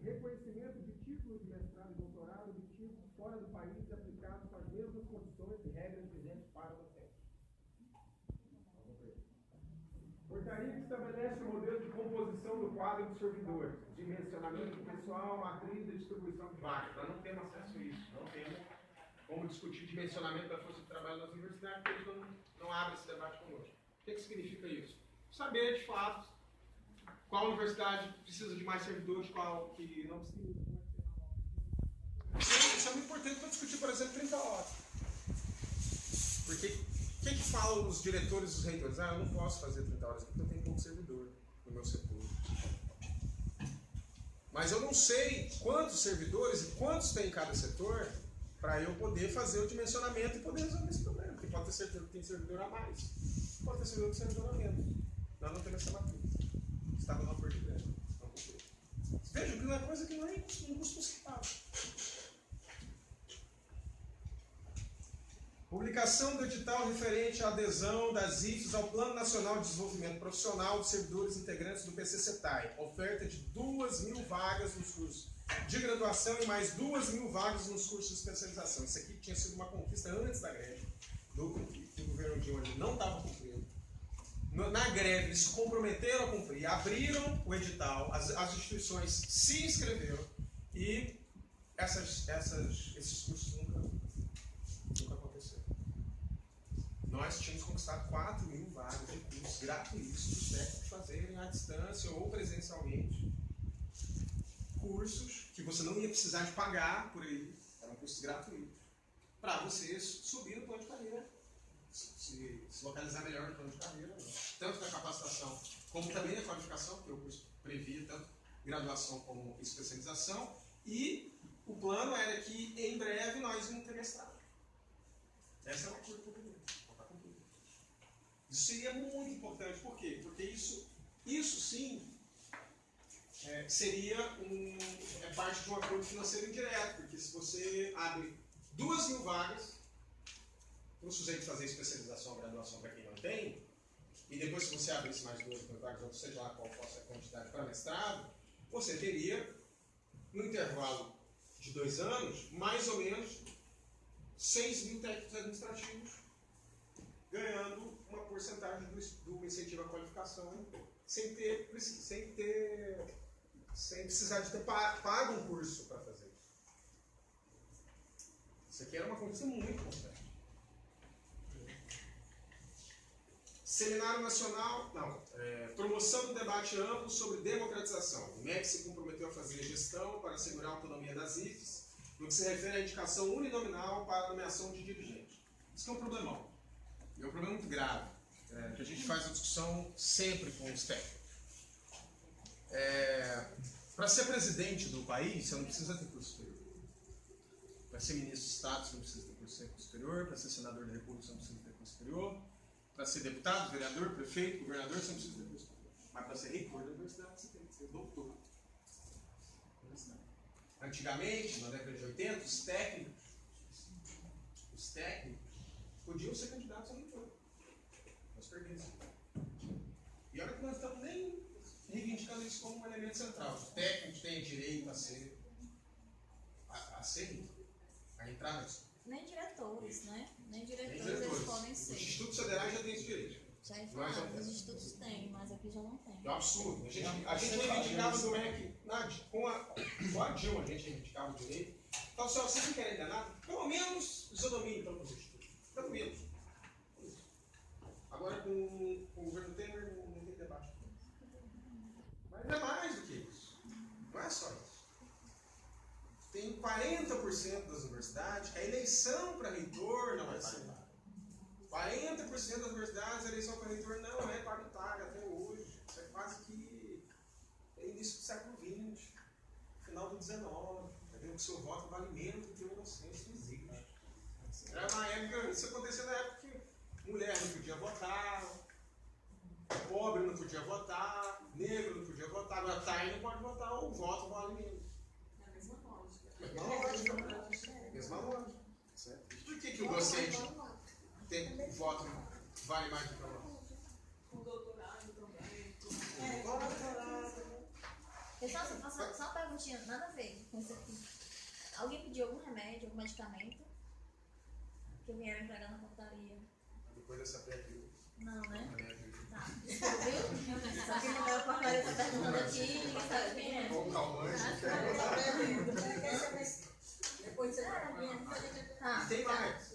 Reconhecimento de títulos de mestrado e doutorado obtidos fora do país e aplicados com as mesmas condições e regras vigentes para docentes. Portaria que estabelece o modelo de composição do quadro de servidores, dimensionamento pessoal, matriz e distribuição de vagas. Nós não temos acesso a isso, não temos como discutir dimensionamento da força de trabalho nas universidades, porque eles não abrem esse debate conosco. O que significa isso? Saber, de fato, qual universidade precisa de mais servidores, qual que não precisa. Isso é muito importante para discutir, por exemplo, 30 horas. Porque o que falam os diretores e os reitores? Eu não posso fazer 30 horas porque eu tenho pouco servidor no meu setor. Mas eu não sei quantos servidores e quantos tem em cada setor para eu poder fazer o dimensionamento e poder resolver esse problema. Porque pode ter servidor que tem servidor a mais, pode ter servidor que tem servidor a menos. Nós não temos essa matriz. Estava na porta de greve. Não cumpriu. Vejam que não é coisa que não é um custo sustentável. Publicação do edital referente à adesão das IFES ao Plano Nacional de Desenvolvimento Profissional dos Servidores Integrantes do PC-CETAI. Oferta de 2.000 vagas nos cursos de graduação e mais 2.000 vagas nos cursos de especialização. Isso aqui tinha sido uma conquista antes da greve, do governo Dilma não estava cumprindo. Na greve, eles se comprometeram a cumprir, abriram o edital, as instituições se inscreveram e esses cursos nunca aconteceram. Nós tínhamos conquistado 4.000 vagas de cursos gratuitos para os técnicos fazerem à distância ou presencialmente. Cursos que você não ia precisar de pagar por ele, eram cursos gratuitos, para você subir no plano de carreira. Se localizar melhor no plano de carreira, tanto da capacitação como também da qualificação, porque o curso previa tanto graduação como especialização, e o plano era que em breve nós íamos ter mestrado. Essa é uma coisa que isso seria muito importante, por quê? Porque isso sim seria parte de um acordo financeiro indireto, porque se você abre 2.000 vagas para o sujeito fazer especialização ou graduação para quem não tem, e depois se você abrisse mais 2.000 vagas, ou seja lá qual fosse a quantidade para mestrado, você teria, no intervalo de 2 anos, mais ou menos 6.000 técnicos administrativos ganhando uma porcentagem do incentivo à qualificação sem precisar de ter pago um curso para fazer isso. Isso aqui era uma conquista muito importante. Seminário Nacional, promoção do debate amplo sobre democratização. O MEC se comprometeu a fazer gestão para assegurar a autonomia das IFES, no que se refere à indicação uninominal para a nomeação de dirigente. Isso é um problemão. É um problema muito grave, que a gente faz a discussão sempre com os técnicos. Para ser presidente do país, você não precisa ter curso superior. Para ser ministro de Estado, você não precisa ter curso superior. Para ser senador da República, você não precisa ter curso superior. Para ser deputado, vereador, prefeito, governador, você não precisa ter curso superior. Mas para ser reitor da universidade, você tem que ser doutor. Antigamente, na década de 80, os técnicos podiam ser candidatos a reitor. Nós perdemos. E olha que nós estamos nem reivindicando isso como um elemento central. Os técnicos têm direito a ser reitor. A entrar nisso. Nem diretores, né? Nem diretores eles podem ser. Os institutos federais já têm esse direito. Já é falado, os institutos têm, mas aqui já não tem. É um absurdo. A gente reivindicava do MEC, com a Dilma, a gente reivindicava o direito. Então, se vocês não querem enganar, pelo menos isonomia então para os institutos. Pelo menos. Agora, com o governo Temer, não tem debate. Mas é mais do que isso. Não é só isso. Tem 40% das universidades que a eleição para reitor não é paritária. 40% das universidades a eleição para reitor não é paritária até hoje. Isso é quase que início do século XX, final do XIX. Entendeu? Que o seu voto vale menos do que o inocência não existe. Era uma época, isso acontecia na época que mulher não podia votar, pobre não podia votar, negro não podia votar, agora TAI não pode votar, ou o voto vale menos. É a mesma lógica. Mesma lógica. Mesma lógica. docente tem voto vale mais do que o nosso. O doutorado também. Pessoal, só uma perguntinha, nada a ver com isso aqui. Alguém pediu algum remédio, algum medicamento? Que vieram entregar na portaria? Depois dessa pergunta. Não, né? Tá. Desculpa, viu? Só que a portaria está perguntando aqui e ninguém sabe quem é. Vamos dar um lanche. Depois você Tá. Tem mais.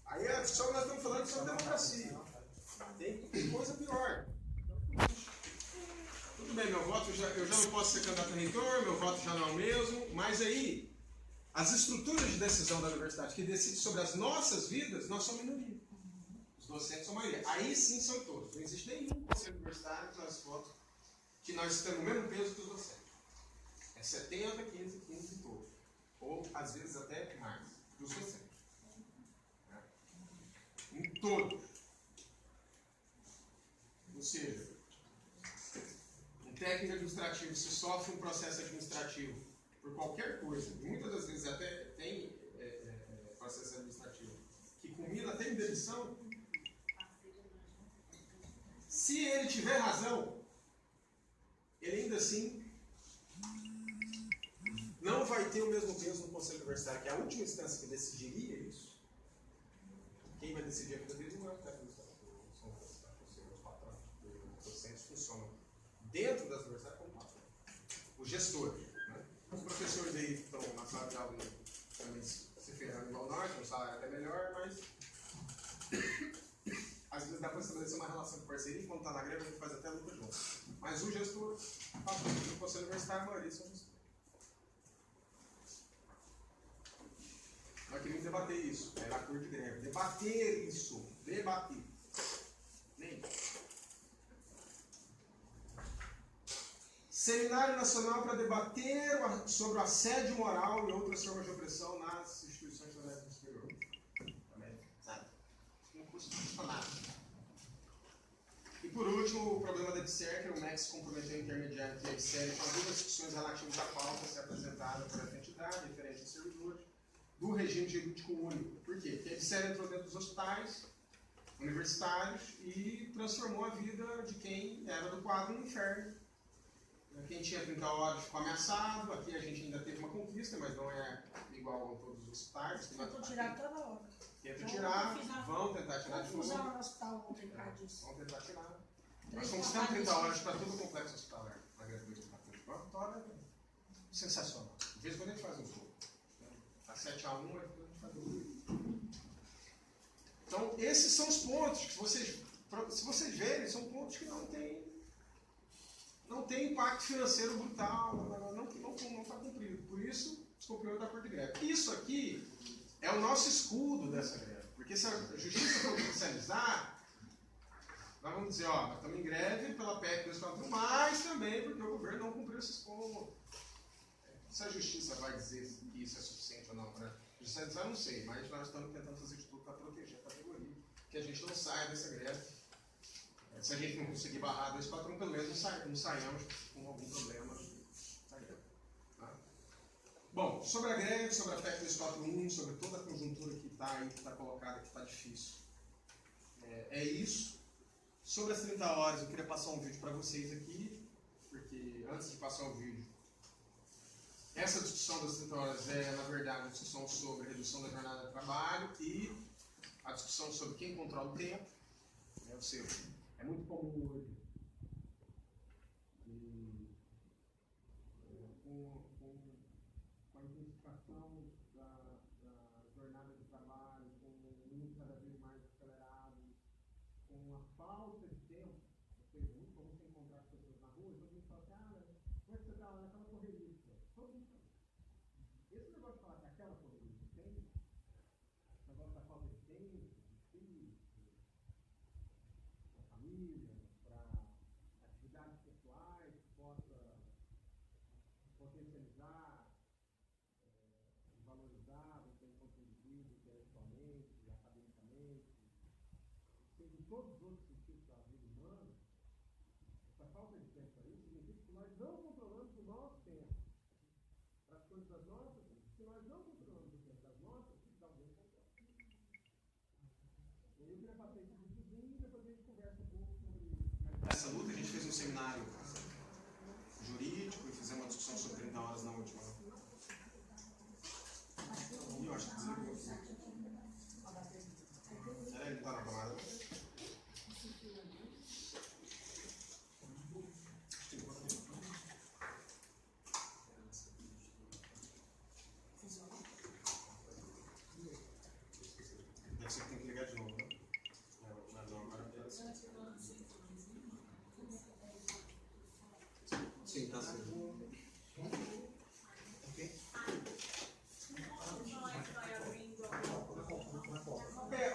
Aí a discussão que nós estamos falando é sobre democracia. Tem coisa pior. Tudo bem, meu voto eu já não posso ser candidato a reitor, meu voto já não é o mesmo, mas aí as estruturas de decisão da universidade que decidem sobre as nossas vidas, nós somos minoria. Os docentes são maioria. Aí sim são todos. Não existe nenhum conselho universitário que nós temos o mesmo peso que os docentes. É 70, 15, 15 de todos. Ou às vezes até mais dos docentes. Em todos. Ou seja, um técnico administrativo, se sofre um processo administrativo por qualquer coisa, e muitas das vezes até tem processo administrativo que culmina até em demissão, se ele tiver razão, ele ainda assim não vai ter o mesmo peso no Conselho Universitário, que é a última instância que decidiria isso. Quem vai decidir a vida dele não é o técnico administrativo, são os patrões, os docentes funcionam dentro das universidades como patrão. O gestor, né? Os professores aí estão na sala de aula também se ferrando igual nós, com um salário até melhor, mas às vezes dá para estabelecer uma relação de parceria e quando está na greve a gente faz até luta junto. Mas o gestor, no Conselho Universitário, a maioria são gestores. Nós queríamos debater isso, era a cor de greve. Debater isso, debater. Nem. Seminário Nacional para debater sobre o assédio moral e outras formas de opressão nas instituições do ensino superior. Também, sabe? Um curso funcionário. E por último, o problema da EBSER, que o MEC comprometeu intermediário da EBSER com algumas discussões relativas à pauta ser apresentada por essa entidade, referente aos servidores, do regime jurídico único. Por quê? Porque a EBSER entrou dentro dos hospitais universitários e transformou a vida de quem era do quadro no inferno. Quem tinha 30 horas ficou ameaçado, aqui a gente ainda teve uma conquista, mas não é igual a todos os hospitais. tentam tirar toda hora. Tenta tirar, vão tentar tirar de novo. Confusão no hospital ontem por causa disso. Vão tentar tirar. Nós conquistamos 30 horas para todo o complexo hospitalar. Na gratuita da vitória é sensacional. De vez em quando a gente faz um jogo. A 7-1, a gente faz um jogo. Então, esses são os pontos que se vocês verem, são pontos que não tem impacto financeiro brutal, não está cumprido. Por isso, descumpriu da cor de greve. Isso aqui é o nosso escudo dessa greve. Porque se a justiça for judicializar, nós vamos dizer, ó, nós estamos em greve pela PEC 241, mas também porque o governo não cumpriu esses pontos. Se a justiça vai dizer que isso é suficiente ou não para judicializar, eu não sei, mas nós estamos tentando fazer de tudo para proteger a categoria, que a gente não saia dessa greve. Se a gente não conseguir barrar 241, pelo menos não saiamos com algum problema da greve. Tá? Bom, sobre a greve, sobre a PEC 241, sobre toda a conjuntura que está aí, que está colocada, que está difícil. É isso. Sobre as 30 horas, eu queria passar um vídeo para vocês aqui, porque antes de passar o vídeo, essa discussão das 30 horas é, na verdade, uma discussão sobre a redução da jornada de trabalho e a discussão sobre quem controla o tempo, ou seja, é muito comum hoje, com a intensificação da jornada de trabalho, com o mundo cada vez mais acelerado, com a falta de tempo, ou seja, muito comum você encontrar as pessoas na rua e todo mundo fala, cara, como é que você está lá naquela correria? Todo mundo fala. Esse negócio de falar que aquela correria tem, o negócio da falta de tempo, de filhos, para família, para atividades pessoais que possa potencializar e valorizar o que eles são produzidos intelectualmente, academicamente, em todos os outros sentidos da vida humana. Essa falta de tempo aí significa que nós não controlamos o nosso tempo para as coisas das nossas vidas. Se nós não controlamos o tempo das nossas vidas, alguém controla. Essa luta a gente fez um seminário jurídico e fizemos uma discussão sobre 30 horas na última. E eu acho que desligou. Ele tá na tomada. Deve ser que tem que ligar de novo, né? Não, agora beleza. Sim, tá certo.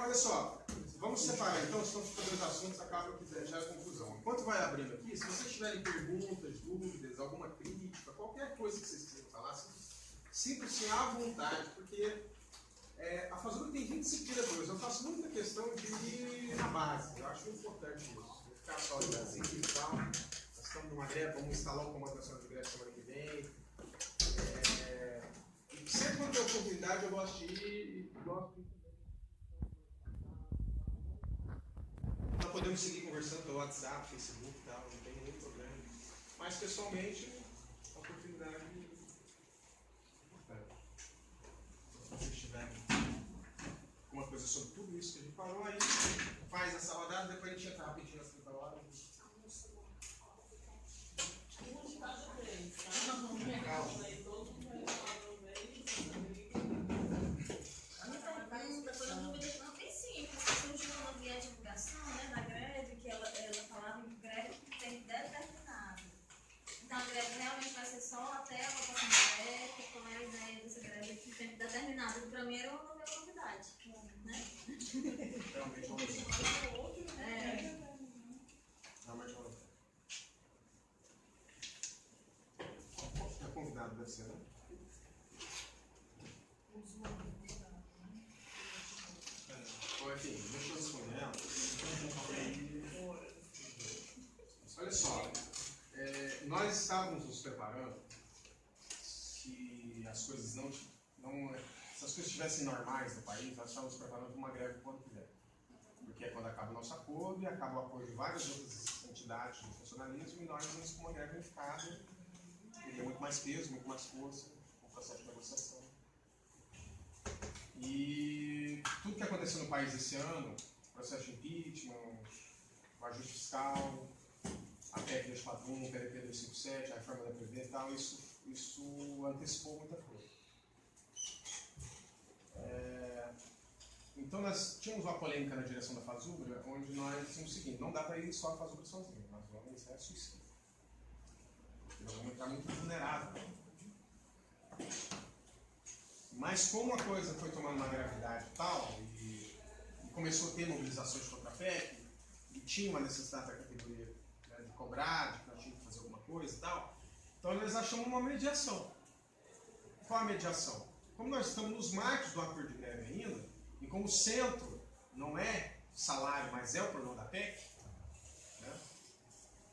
Olha só, vamos separar então, senão fica dois assuntos, acaba que já é confusão. Enquanto vai abrindo aqui, se vocês tiverem perguntas, dúvidas, alguma crítica, qualquer coisa que vocês quiserem falar, sintam-se à vontade, porque a FASUB tem 25 diretores. Eu faço muita questão de ir na base, eu acho muito importante isso. Não ficar só em Brasil e tal. Nós estamos numa greve, vamos instalar um comando nacional de greve semana que vem. E sempre quando tem oportunidade eu gosto de ir e gosto de ir. Nós podemos seguir conversando pelo WhatsApp, Facebook e tal, não tem nenhum problema. Mas pessoalmente, a oportunidade é importante. Se vocês tiverem alguma coisa sobre tudo isso que a gente falou, aí faz essa rodada, depois a gente entra rapidinho nas 30 horas. Então a greve realmente vai ser só até a votação do PEC, qual é a ideia dessa greve de tempo determinado. Para mim era uma novidade, né? Realmente vamos ver. Realmente vamos ver. É convidado, deve ser, né? Bom, enfim, deixa eu responder ela. Olha só. Nós estávamos nos preparando se as coisas se as coisas estivessem normais no país, nós estávamos nos preparando para uma greve quando quiser. Porque é quando acaba o nosso acordo e acaba o apoio de várias outras entidades do funcionalismo e nós vamos com uma greve unificada, que tem muito mais peso, muito mais força no processo de negociação. E tudo que aconteceu no país esse ano, processo de impeachment, o ajuste fiscal, a PEC 241, o PDP 257, a reforma da Previdência e tal, isso antecipou muita coisa. Então nós tínhamos uma polêmica na direção da FASUBRA, onde nós dissemos o seguinte, não dá para ir só a FASUBRA sozinho, nós vamos iniciar suicídio. Nós vamos entrar muito vulnerável. Mas como a coisa foi tomando uma gravidade tal, e começou a ter mobilizações contra a PEC, e tinha uma necessidade da categoria de cobrar, de que nós tínhamos que fazer alguma coisa e tal, então nós achamos uma mediação. Qual a mediação? Como nós estamos nos marcos do acordo de greve ainda, e como o centro não é salário, mas é o problema da PEC, né?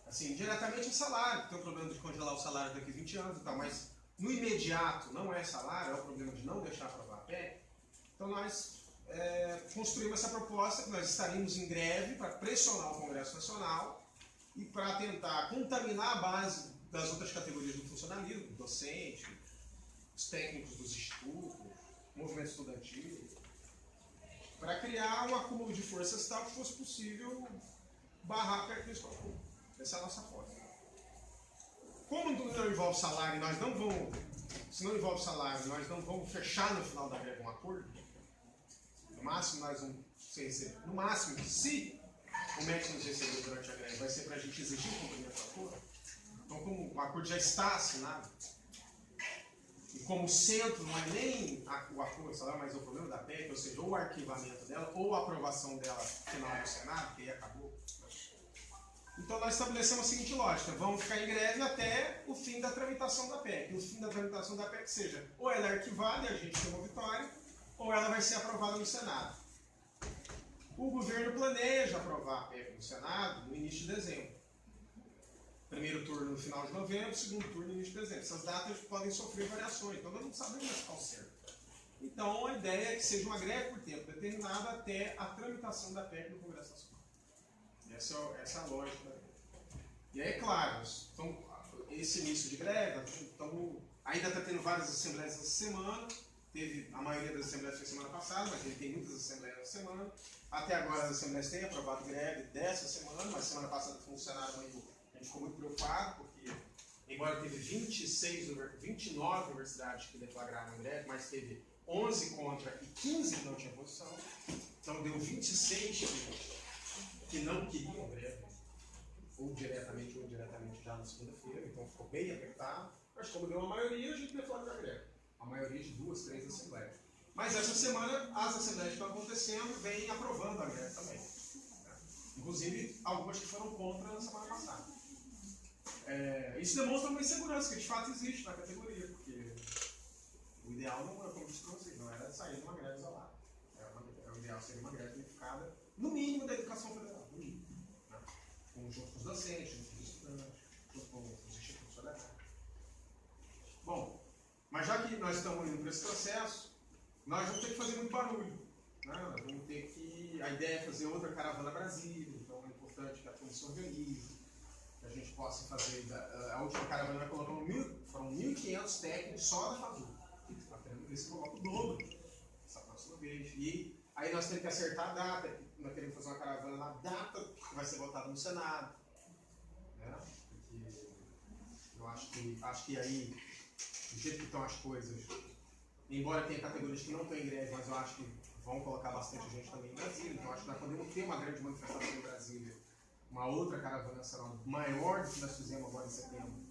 Assim, diretamente é salário, tem o problema de congelar o salário daqui a 20 anos e tal, mas no imediato não é salário, é o problema de não deixar aprovar a PEC. Então nós construímos essa proposta que nós estaríamos em greve para pressionar o Congresso Nacional e para tentar contaminar a base das outras categorias do funcionalismo, docente, os técnicos dos institutos, movimento estudantil, para criar um acúmulo de forças tal que fosse possível barrar a PEC 241. Essa é a nossa aposta. Como não envolve salário, nós não vamos, se não envolve salário, nós não vamos fechar no final da greve um acordo. No máximo, nós vamos receber. No máximo, se o MEC nos receber durante a greve, vai ser para a gente exigir o cumprimento do acordo. Então, como o acordo já está assinado, e como o centro não é nem o acordo de salário, mas é o problema da PEC, ou seja, ou o arquivamento dela, ou a aprovação dela final do Senado, que aí acabou. Então nós estabelecemos a seguinte lógica, vamos ficar em greve até o fim da tramitação da PEC. E o fim da tramitação da PEC seja, ou ela é arquivada e a gente tem uma vitória, ou ela vai ser aprovada no Senado. O governo planeja aprovar a PEC no Senado no início de dezembro. Primeiro turno no final de novembro, segundo turno no início de dezembro. Essas datas podem sofrer variações, então nós não sabemos mais qual certo. Então, a ideia é que seja uma greve por tempo determinado até a tramitação da PEC do Congresso Nacional. Essa é a lógica. E aí, é claro, então, esse início de greve, então, ainda está tendo várias assembleias essa semana. A maioria das assembleias foi semana passada, mas ele tem muitas assembleias essa semana. Até agora as assembleias têm aprovado greve dessa semana, mas semana passada funcionaram meio. A gente ficou muito preocupado, porque, embora teve 29 universidades que declararam greve, mas teve 11 contra e 15 que não tinham posição. Então deu 26 que não queriam greve, ou diretamente ou indiretamente já na segunda-feira, então ficou bem apertado. Mas como deu uma maioria, a gente declarou a greve. A maioria de 2, 3 assembleias. Mas essa semana, as assembleias que estão acontecendo vêm aprovando a greve também. Inclusive, algumas que foram contra na semana passada. Isso demonstra uma insegurança que de fato existe na categoria, porque o ideal não é, como disse para vocês, não era sair de uma greve isolada. O ideal seria uma greve unificada, no mínimo da educação federal, no mínimo. Né? Junto com os docentes, junto com os estudantes, junto com os institutos federais. Bom, mas já que nós estamos indo para esse processo, nós vamos ter que fazer muito barulho. Né? Nós vamos ter que. A ideia é fazer outra caravana Brasília, então é importante que a comissão organize, que a gente possa fazer. A última caravana nós colocamos foram 1.500 técnicos só da FASU. Nós queremos ver se coloca o dobro essa próxima vez. E aí nós temos que acertar a data. Nós queremos fazer uma caravana na data que vai ser votada no Senado. Né? Porque eu acho que aí, do jeito que estão as coisas, embora tenha categorias que não estão em greve, mas eu acho que vão colocar bastante gente também em Brasília. Então acho que nós podemos ter uma grande manifestação em Brasília, uma outra caravana nacional maior do que nós fizemos agora em setembro,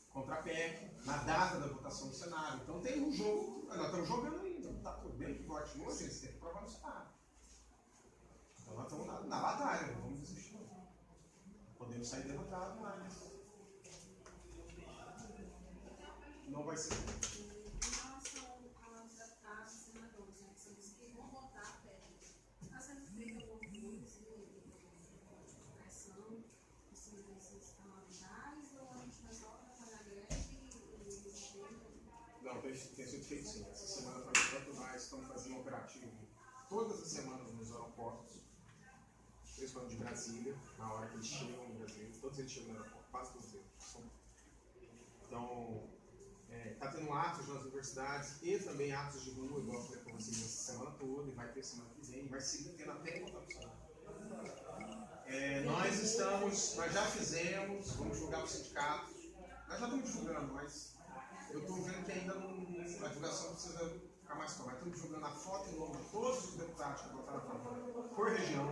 contra a PEC, na data da votação no Senado. Então tem um jogo, nós estamos jogando ainda, está tudo bem que vote hoje, eles têm que provar no Senado. Então nós estamos na batalha, não vamos desistir não. Podemos sair derrotados, mas não vai ser. Não, tem sido feito sim. Essa semana, por exemplo, nós estamos fazendo um operativo todas as semanas nos aeroportos, principalmente de Brasília, na hora que eles chegam no Brasil. Todos eles chegam no aeroporto, quase todos eles. Então, está tendo atos nas universidades e também atos de rua, igual eu falei para vocês essa semana toda, e vai ter semana que vem, vai seguir tendo até voltar para o Senado. Nós já fizemos, vamos divulgar para os sindicatos, nós já estamos divulgando, mas eu estou vendo que ainda a divulgação precisa ficar mais clara. Estamos divulgando a foto e o nome de todos os deputados que votaram a favor, por região.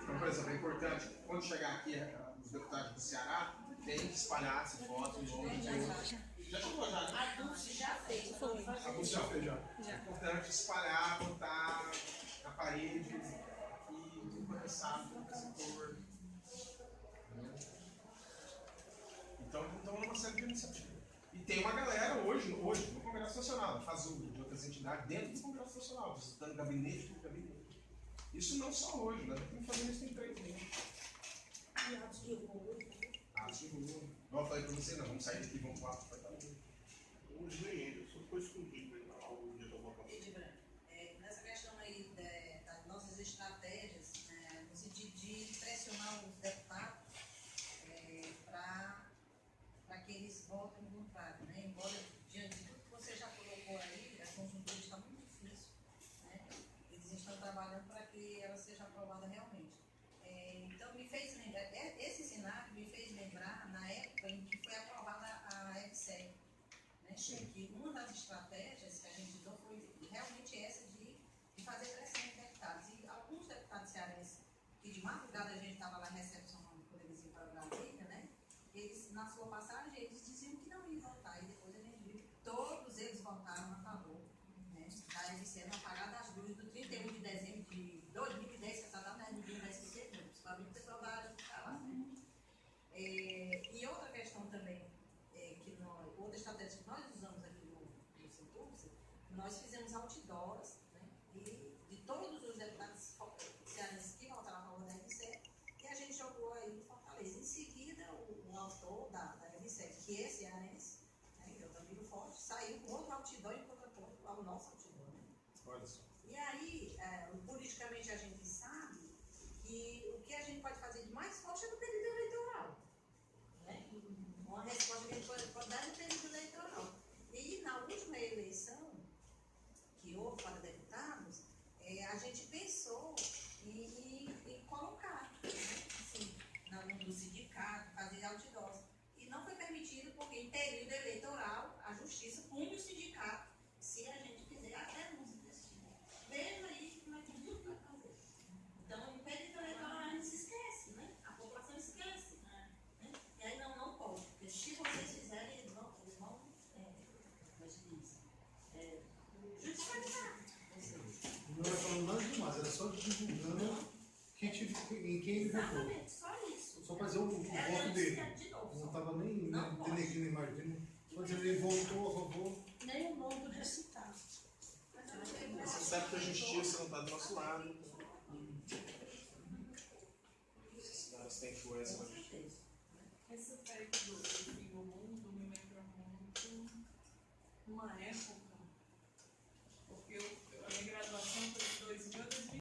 Então, por exemplo, é importante, quando chegar aqui os deputados do Ceará, tem que espalhar essa foto e o nome de todos. Já chegou já, né? A Dulce já fez. A Dulce já fez já. É importante espalhar, botar na parede, aqui, tudo para sabe, tudo para setor. Então é uma série de iniciativas. E tem uma galera hoje no Congresso Nacional, FASU, de outras entidades, dentro do Congresso Nacional, visitando gabinete por gabinete. Isso não só hoje, nós estamos fazendo isso em 3 meses. E atos de rua. Atos de rua. Eu falei para você, nós vamos sair daqui, vamos para o Os engenheiros, só foi escondido ao dia da votação. Nessa questão aí das nossas estratégias, no sentido de pressionar os deputados para que eles votem contrário, né? Embora, diante de tudo que você já colocou aí, a conjuntura está muito difícil, né? Eles estão trabalhando para que ela seja aprovada realmente. Então, me fez lembrar, esse cenário me fez lembrar na época em que foi aprovada a EBSER, né? Que uma das estratégias que a gente usou foi realmente essa de fazer pressão em deputados. E alguns deputados cearenses, que de madrugada a gente estava lá recepcionando quando eles iam para Brasília, né? Eles, na sua passagem, eles diziam que não iam votar. E depois a gente viu que todos eles votaram a favor, né? Da EBSER no apagar das luzes do 31 de dezembro de 2010, que essa data é no dia 10 de setembro, principalmente o pessoal da área de lá, né? E outra questão também, outra estratégia que nós usamos aqui no Centursa, nós fizemos outdoors, né, de todos os deputados cearenses que votaram a favor da EBSER, e a gente jogou aí em Fortaleza. Em seguida, o autor da EBSER, que é cearense, né, que é o Danilo Forte, saiu com outro outdoor em contraponto ao nosso outdoor. Olha só. E aí, politicamente a gente sabe que o que a gente pode fazer de mais forte é no período eleitoral. Né? Uma resposta que a gente pode dar no período eleitoral. E na última eleição que houve para deputados, a gente pensou em colocar, né? Assim, no sindicato, fazer outdoors. E não foi permitido porque em período eleitoral a justiça pune o sindicato se a gente fizer a denúncia desse tipo. Veja aí como é que a gente vai fazer. Então, em período eleitoral a gente se esquece, né? A população esquece. Né? E aí não pode, porque se vocês fizerem, eles vão judicializar. Não é falando nada demais, era só divulgando em quem ele votou. Exatamente, só isso. Só fazer o voto dele. Não estava nem denegrindo a imagem dele. Só dizendo ele votou a favor. Nem o nome podia citar. Você sabe que a justiça não está do nosso lado. Esses caras têm influência na justiça. Esse PEC do fim do mundo me lembra muito uma época